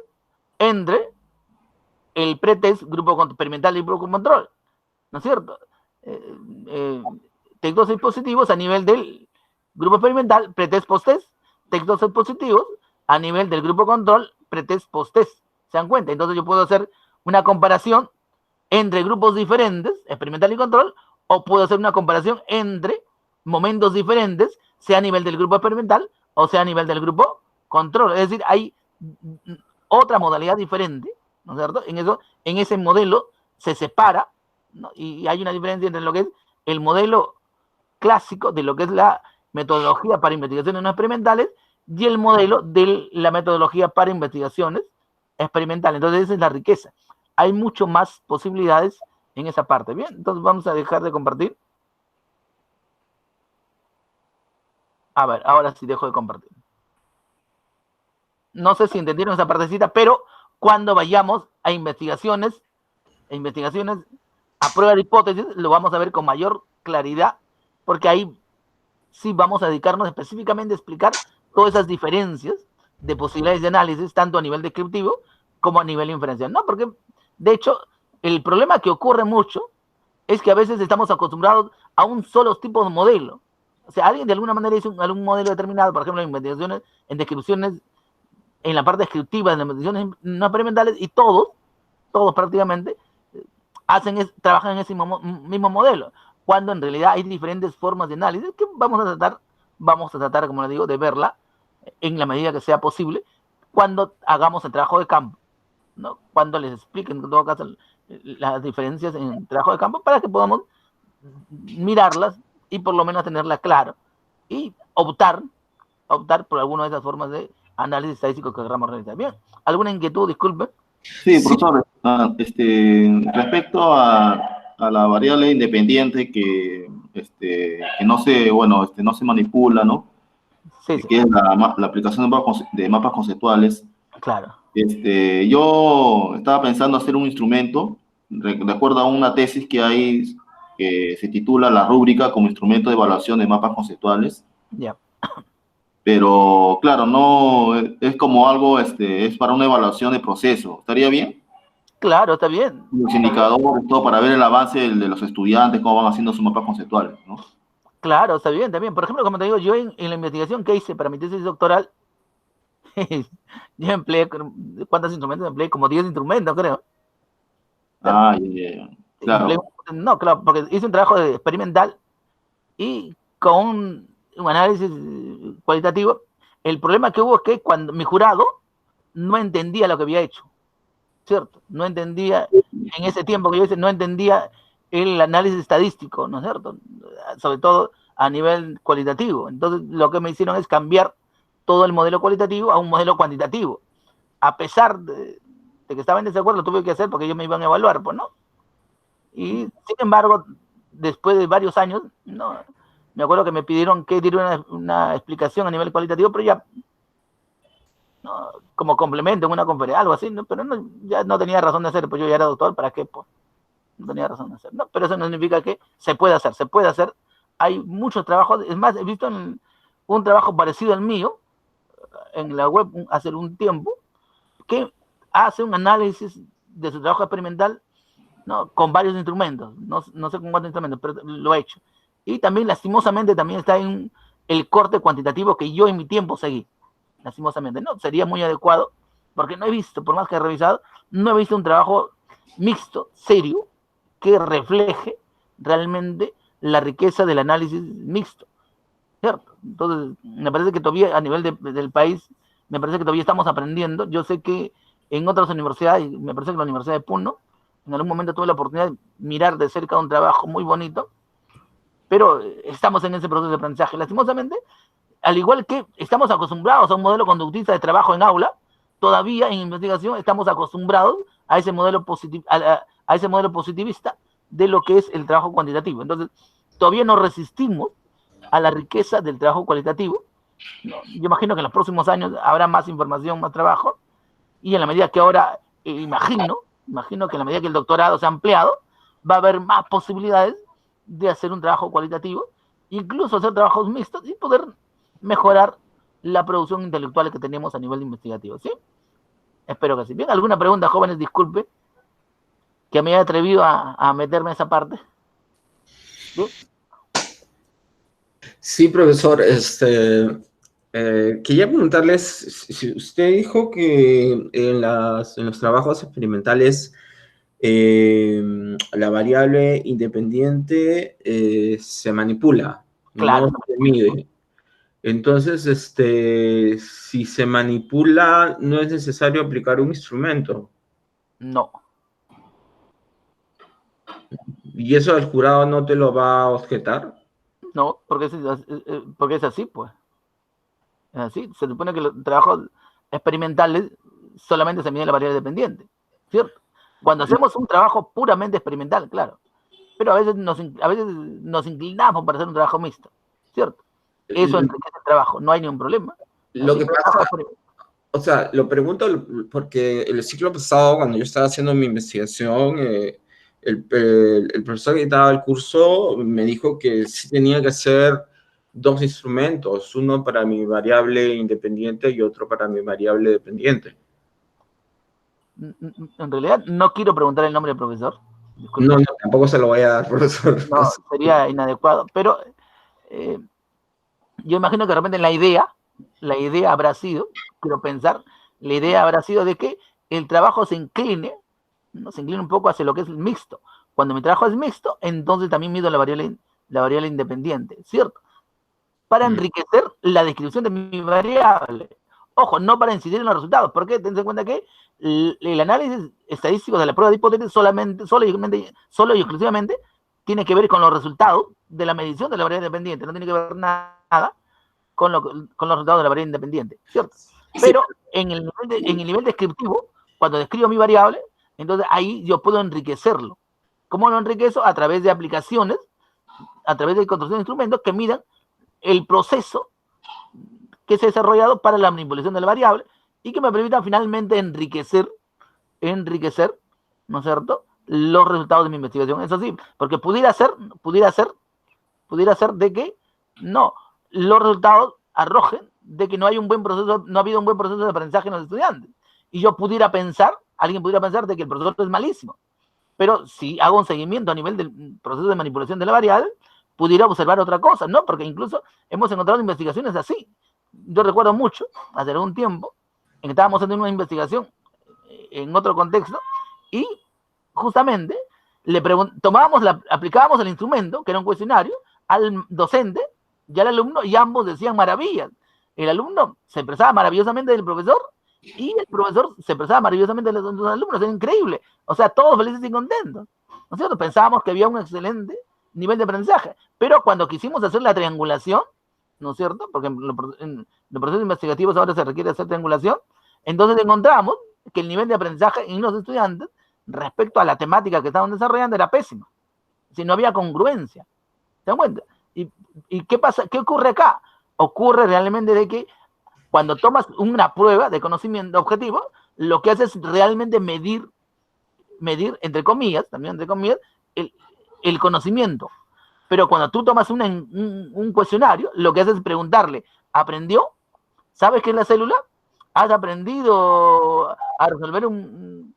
Speaker 2: entre el pretest, grupo experimental y grupo control, ¿no es cierto? Textos positivos a nivel del grupo experimental, pretest post-test, textos positivos a nivel del grupo control, pretest post-test. ¿Se dan cuenta? Entonces yo puedo hacer una comparación entre grupos diferentes, experimental y control, o puedo hacer una comparación entre momentos diferentes, sea a nivel del grupo experimental o sea a nivel del grupo control. Es decir, hay otra modalidad diferente, ¿no es cierto? En ese modelo se separa, ¿no? Y hay una diferencia entre lo que es el modelo clásico de lo que es la metodología para investigaciones no experimentales y el modelo de la metodología para investigaciones experimentales. Entonces esa es la riqueza. Hay mucho más posibilidades en esa parte. Bien, entonces vamos a dejar de compartir. A ver, ahora sí dejo de compartir. No sé si entendieron esa partecita, pero cuando vayamos a investigaciones a prueba de hipótesis, lo vamos a ver con mayor claridad, porque ahí sí vamos a dedicarnos específicamente a explicar todas esas diferencias de posibilidades de análisis, tanto a nivel descriptivo como a nivel inferencial. No, porque de hecho el problema que ocurre mucho es que a veces estamos acostumbrados a un solo tipo de modelo. O sea, alguien de alguna manera hizo algún modelo determinado, por ejemplo, en investigaciones, en descripciones, en la parte descriptiva de las investigaciones no experimentales, y todos prácticamente trabajan en ese mismo modelo, cuando en realidad hay diferentes formas de análisis que vamos a tratar, como les digo, de verla en la medida que sea posible cuando hagamos el trabajo de campo, ¿no? Cuando les expliquen en todo caso las diferencias en el trabajo de campo para que podamos mirarlas y por lo menos tenerla claro y optar por alguna de esas formas de análisis estadístico que queramos realizar. Bien, ¿alguna inquietud? Disculpe.
Speaker 3: Sí, profesor, respecto a la variable independiente que no se, bueno, no se manipula, ¿no?
Speaker 2: Sí, sí.
Speaker 3: Que es la aplicación de mapas conceptuales.
Speaker 2: Claro.
Speaker 3: Yo estaba pensando hacer un instrumento, de acuerdo a una tesis que hay, que se titula La rúbrica como instrumento de evaluación de mapas conceptuales.
Speaker 2: Ya.
Speaker 3: Pero, claro, no es como algo, es para una evaluación de proceso. ¿Estaría bien?
Speaker 2: Claro, está bien.
Speaker 3: Los indicadores, todo para ver el avance de los estudiantes, cómo van haciendo sus mapas conceptuales, ¿no?
Speaker 2: Claro, está bien, está bien. Por ejemplo, como te digo, yo en la investigación que hice para mi tesis doctoral, yo empleé, ¿cuántos instrumentos? Empleé como 10 instrumentos, creo.
Speaker 3: Ah, ya. Claro.
Speaker 2: No, claro, porque hice un trabajo experimental y con un análisis cualitativo. El problema que hubo es que cuando mi jurado no entendía lo que había hecho, ¿cierto? No entendía, en ese tiempo que yo hice, no entendía el análisis estadístico, ¿no es cierto? Sobre todo a nivel cualitativo. Entonces, lo que me hicieron es cambiar todo el modelo cualitativo a un modelo cuantitativo. A pesar de que estaba en desacuerdo, lo tuve que hacer porque ellos me iban a evaluar, pues, ¿no? Y, sin embargo, después de varios años, ¿no? Me acuerdo que me pidieron que diera una explicación a nivel cualitativo, pero ya, ¿no? Como complemento en una conferencia, algo así, ¿no? Pero no, ya no tenía razón de hacer, pues yo ya era doctor, ¿para qué? Pues no tenía razón de hacer, ¿no? Pero eso no significa que se puede hacer. Hay muchos trabajos, es más, he visto un trabajo parecido al mío en la web hace un tiempo, que hace un análisis de su trabajo experimental, ¿no? Con varios instrumentos, no sé con cuántos instrumentos, pero lo he hecho. Y también, lastimosamente, también está en el corte cuantitativo que yo en mi tiempo seguí. Lastimosamente, no, sería muy adecuado, porque no he visto, por más que he revisado, no he visto un trabajo mixto, serio, que refleje realmente la riqueza del análisis mixto, ¿cierto? Entonces, me parece que todavía a nivel del país, me parece que todavía estamos aprendiendo. Yo sé que en otras universidades, me parece que la Universidad de Puno, en algún momento tuve la oportunidad de mirar de cerca un trabajo muy bonito, pero estamos en ese proceso de aprendizaje. Lastimosamente, al igual que estamos acostumbrados a un modelo conductista de trabajo en aula, todavía en investigación estamos acostumbrados a ese modelo positivista de lo que es el trabajo cuantitativo. Entonces, todavía no resistimos a la riqueza del trabajo cualitativo. Yo imagino que en los próximos años habrá más información, más trabajo, y en la medida que ahora, imagino que en la medida que el doctorado se ha ampliado, va a haber más posibilidades de hacer un trabajo cualitativo, incluso hacer trabajos mixtos y poder mejorar la producción intelectual que tenemos a nivel investigativo, ¿sí? Espero que sí. Bien, ¿alguna pregunta, jóvenes? Disculpe que me haya atrevido a meterme en esa parte. ¿Bien?
Speaker 5: Sí, profesor, quería preguntarles, si usted dijo que en los trabajos experimentales la variable independiente se manipula,
Speaker 2: Claro.
Speaker 5: no se mide. Entonces, si se manipula, no es necesario aplicar un instrumento.
Speaker 2: No.
Speaker 5: ¿Y eso el jurado no te lo va a objetar?
Speaker 2: No, porque es así, pues. Es así. Se supone que los trabajos experimentales solamente se mide la variable dependiente, ¿cierto? Cuando hacemos un trabajo puramente experimental, claro. Pero a veces nos inclinamos para hacer un trabajo mixto, ¿cierto? Eso enriquece el trabajo, no hay ningún problema.
Speaker 5: Lo
Speaker 2: Así
Speaker 5: que pasa, o sea, lo pregunto porque el ciclo pasado, cuando yo estaba haciendo mi investigación, el profesor que daba el curso me dijo que sí tenía que hacer dos instrumentos, uno para mi variable independiente y otro para mi variable dependiente.
Speaker 2: En realidad, no quiero preguntar el nombre del profesor. Disculpe.
Speaker 5: No, tampoco se lo voy a dar, profesor.
Speaker 2: No, sería inadecuado, pero yo imagino que de repente la idea habrá sido, quiero pensar, la idea habrá sido de que el trabajo se incline, ¿no? Se incline un poco hacia lo que es el mixto. Cuando mi trabajo es mixto, entonces también mido la variable independiente, ¿cierto? Para enriquecer la descripción de mi variable. Ojo, no para incidir en los resultados, porque ten en cuenta que el análisis estadístico de la prueba de hipótesis solo y exclusivamente tiene que ver con los resultados de la medición de la variable independiente, no tiene que ver nada con los resultados de la variable independiente, ¿cierto? Pero en el nivel descriptivo, cuando describo mi variable, entonces ahí yo puedo enriquecerlo. ¿Cómo lo enriquezo? A través de aplicaciones, a través de construcción de instrumentos que midan el proceso que se ha desarrollado para la manipulación de la variable y que me permita finalmente enriquecer, ¿no es cierto?, los resultados de mi investigación. Eso sí, porque pudiera ser de que no, los resultados arrojen de que no hay un buen proceso, no ha habido un buen proceso de aprendizaje en los estudiantes. Y yo alguien pudiera pensar de que el profesor es malísimo. Pero si hago un seguimiento a nivel del proceso de manipulación de la variable, pudiera observar otra cosa, ¿no? Porque incluso hemos encontrado investigaciones así. Yo recuerdo mucho, hace algún tiempo, en que estábamos haciendo una investigación en otro contexto y justamente aplicábamos el instrumento, que era un cuestionario, al docente y al alumno, y ambos decían maravillas. El alumno se expresaba maravillosamente del profesor y el profesor se expresaba maravillosamente de los alumnos. Era increíble. O sea, todos felices y contentos, ¿no es cierto? Pensábamos que había un excelente nivel de aprendizaje, pero cuando quisimos hacer la triangulación, ¿no es cierto? Porque en los procesos investigativos ahora se requiere hacer triangulación, entonces encontramos que el nivel de aprendizaje en los estudiantes respecto a la temática que estaban desarrollando era pésimo. Si no había congruencia. ¿Se dan cuenta? ¿Y qué pasa? ¿Qué ocurre acá? Ocurre realmente de que cuando tomas una prueba de conocimiento objetivo, lo que haces es realmente medir, entre comillas, el conocimiento. Pero cuando tú tomas un cuestionario, lo que haces es preguntarle, ¿aprendió? ¿Sabes qué es la célula? ¿Has aprendido a resolver un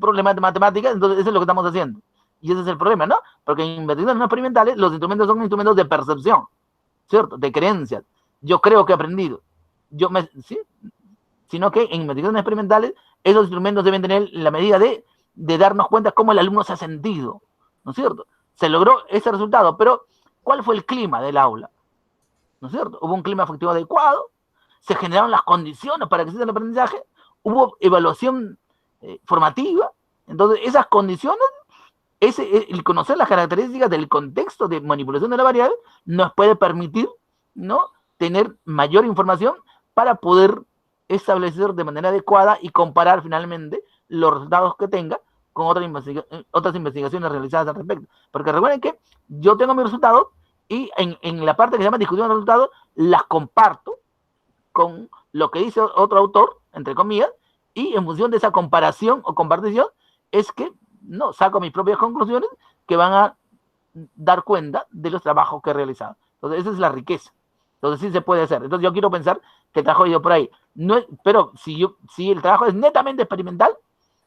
Speaker 2: problema de matemáticas? Entonces eso es lo que estamos haciendo. Y ese es el problema, ¿no? Porque en investigaciones no experimentales los instrumentos son instrumentos de percepción, ¿cierto? De creencias. Yo creo que he aprendido. ¿Sí? Sino que en investigaciones experimentales esos instrumentos deben tener la medida de darnos cuenta cómo el alumno se ha sentido, ¿no es cierto? Se logró ese resultado, pero ¿cuál fue el clima del aula? ¿No es cierto? Hubo un clima afectivo adecuado, se generaron las condiciones para que se haga el aprendizaje, hubo evaluación formativa. Entonces esas condiciones, el conocer las características del contexto de manipulación de la variable nos puede permitir, ¿no?, tener mayor información para poder establecer de manera adecuada y comparar finalmente los resultados que tenga con otras investigaciones realizadas al respecto. Porque recuerden que yo tengo mis resultados y en la parte que se llama discusión de resultados las comparto con lo que dice otro autor entre comillas, y en función de esa comparación o compartición es que no saco mis propias conclusiones que van a dar cuenta de los trabajos que he realizado. Entonces, esa es la riqueza. Entonces, sí se puede hacer. Entonces, yo quiero pensar que el trabajo ha ido por ahí. No es, pero si el trabajo es netamente experimental,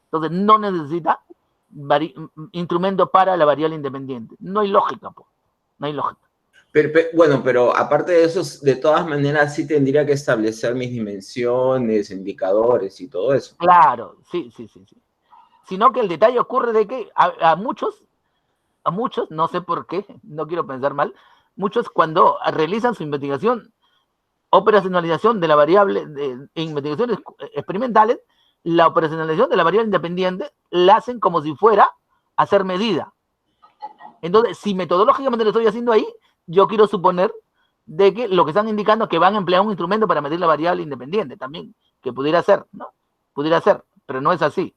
Speaker 2: entonces no necesita instrumento para la variable independiente. No hay lógica, pues. No hay lógica.
Speaker 5: Bueno, pero aparte de eso, de todas maneras sí tendría que establecer mis dimensiones, indicadores y todo eso.
Speaker 2: Claro, sí. Sino que el detalle ocurre de que a muchos, no sé por qué, no quiero pensar mal, muchos cuando realizan su investigación, operacionalización de la variable en investigaciones experimentales, la operacionalización de la variable independiente la hacen como si fuera a ser medida. Entonces, si metodológicamente lo estoy haciendo ahí, yo quiero suponer de que lo que están indicando es que van a emplear un instrumento para medir la variable independiente también, que pudiera ser, ¿no? Pudiera ser, pero no es así,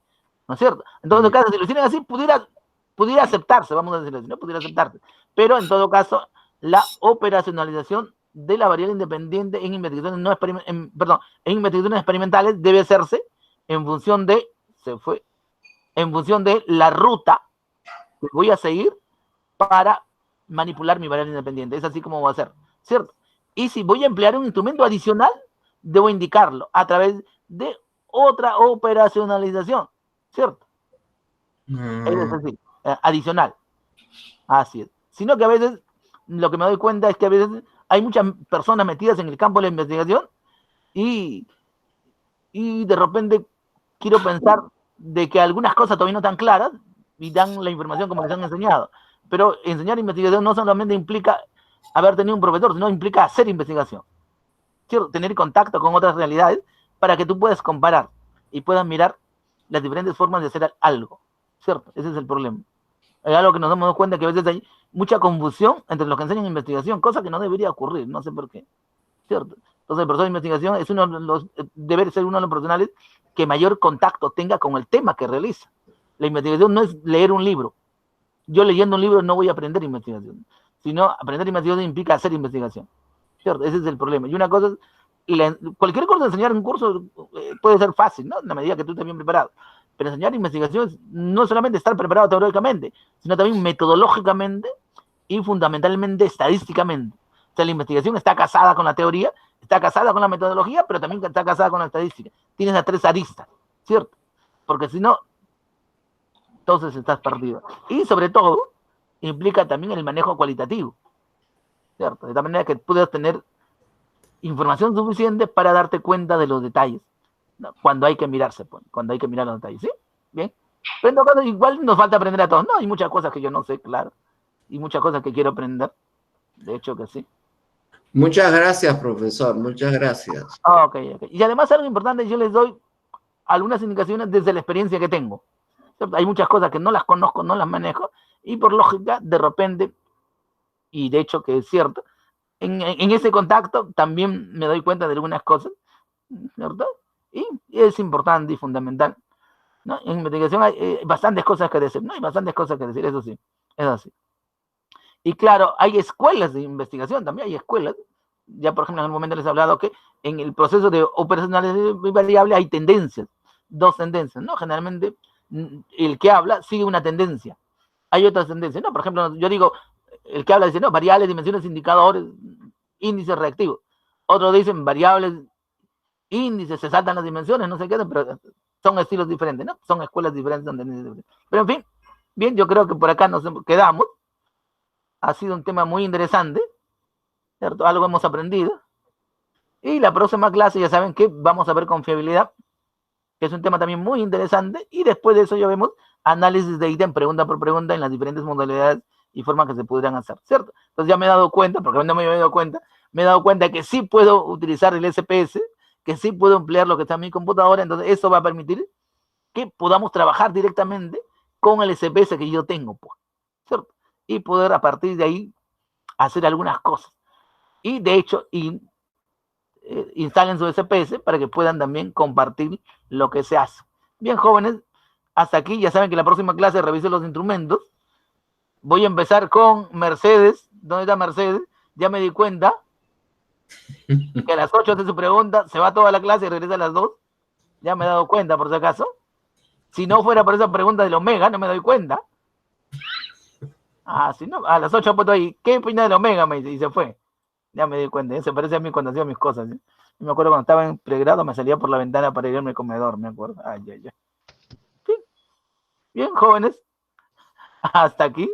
Speaker 2: ¿no es cierto? Entonces, en todo caso, si lo hicieran así, pudiera aceptarse, vamos a decirlo así, ¿no? Pudiera aceptarse. Pero, en todo caso, la operacionalización de la variable independiente en investigaciones, en investigaciones experimentales debe hacerse en función de, en función de la ruta que voy a seguir para manipular mi variable independiente. Es así como va a ser, ¿cierto? Y si voy a emplear un instrumento adicional, debo indicarlo a través de otra operacionalización, ¿cierto? Es así, adicional. Así es. Sino que a veces, lo que me doy cuenta es que a veces hay muchas personas metidas en el campo de la investigación y de repente quiero pensar de que algunas cosas todavía no están claras y dan la información como les han enseñado. Pero enseñar investigación no solamente implica haber tenido un profesor, sino implica hacer investigación. ¿Cierto? Tener contacto con otras realidades para que tú puedas comparar y puedas mirar las diferentes formas de hacer algo. ¿Cierto? Ese es el problema. Es algo que nos damos cuenta que a veces hay mucha confusión entre los que enseñan investigación, cosa que no debería ocurrir, no sé por qué. ¿Cierto? Entonces, el profesor de investigación es debe ser uno de los profesionales que mayor contacto tenga con el tema que realiza. La investigación no es leer un libro. Yo leyendo un libro no voy a aprender investigación, sino aprender investigación implica hacer investigación. ¿Cierto? Ese es el problema. Y una cosa es, cualquier cosa de enseñar un curso puede ser fácil, ¿no? En la medida que tú estés bien preparado. Pero enseñar investigación es no solamente estar preparado teóricamente, sino también metodológicamente y fundamentalmente estadísticamente. O sea, la investigación está casada con la teoría, está casada con la metodología, pero también está casada con la estadística. Tienes a tres aristas, ¿cierto? Porque si no, entonces estás perdido. Y sobre todo, implica también el manejo cualitativo, ¿cierto? De tal manera que puedas tener información suficiente para darte cuenta de los detalles, ¿no? Cuando hay que mirarse, cuando hay que mirar los detalles, ¿sí? Bien. Pero en todo caso, igual nos falta aprender a todos, ¿no? Hay muchas cosas que yo no sé, claro, y muchas cosas que quiero aprender, de hecho que sí.
Speaker 5: Muchas gracias, profesor, muchas gracias.
Speaker 2: Ok. Y además algo importante, yo les doy algunas indicaciones desde la experiencia que tengo. Hay muchas cosas que no las conozco, no las manejo, y por lógica, de repente, y de hecho que es cierto, en ese contacto también me doy cuenta de algunas cosas, ¿cierto? Y es importante y fundamental, ¿no? En investigación hay bastantes cosas que decir, ¿no? Hay bastantes cosas que decir, eso sí, es así. Y claro, hay escuelas de investigación, también hay escuelas. Ya, por ejemplo, en el momento les he hablado que en el proceso de operacionalización variable hay tendencias, dos tendencias, ¿no? Generalmente el que habla sigue una tendencia. Hay otras tendencias, ¿no? Por ejemplo, yo digo, el que habla dice, no, variables, dimensiones, indicadores, índices reactivos. Otros dicen variables, índices, se saltan las dimensiones, no sé qué, pero son estilos diferentes, ¿no? Son escuelas diferentes. Pero en fin, bien, yo creo que por acá nos quedamos. Ha sido un tema muy interesante, ¿cierto? Algo hemos aprendido. Y la próxima clase, ya saben que vamos a ver confiabilidad, que es un tema también muy interesante. Y después de eso ya vemos análisis de ítem pregunta por pregunta en las diferentes modalidades y formas que se pudieran hacer, ¿cierto? Entonces ya me he dado cuenta, porque no me había dado cuenta, me he dado cuenta que sí puedo utilizar el SPS, que sí puedo emplear lo que está en mi computadora. Entonces eso va a permitir que podamos trabajar directamente con el SPS que yo tengo, pues, ¿cierto? Y poder a partir de ahí hacer algunas cosas. Y de hecho, instalen su SPS para que puedan también compartir lo que se hace. Bien, jóvenes, hasta aquí. Ya saben que la próxima clase revise los instrumentos. Voy a empezar con Mercedes. ¿Dónde está Mercedes? Ya me di cuenta que a las 8 hace su pregunta, se va toda la clase y regresa a las 2. Ya me he dado cuenta, por si acaso. Si no fuera por esa pregunta del Omega, no me doy cuenta. Ah, si no, a las 8 ha puesto ahí, ¿qué opina del Omega? Me dice, y se fue. Ya me di cuenta, ya se parece a mí cuando hacía mis cosas. ¿Sí? Me acuerdo cuando estaba en pregrado, me salía por la ventana para irme al comedor, me acuerdo. Ay, ay, ay. Sí. Bien, jóvenes. Hasta aquí.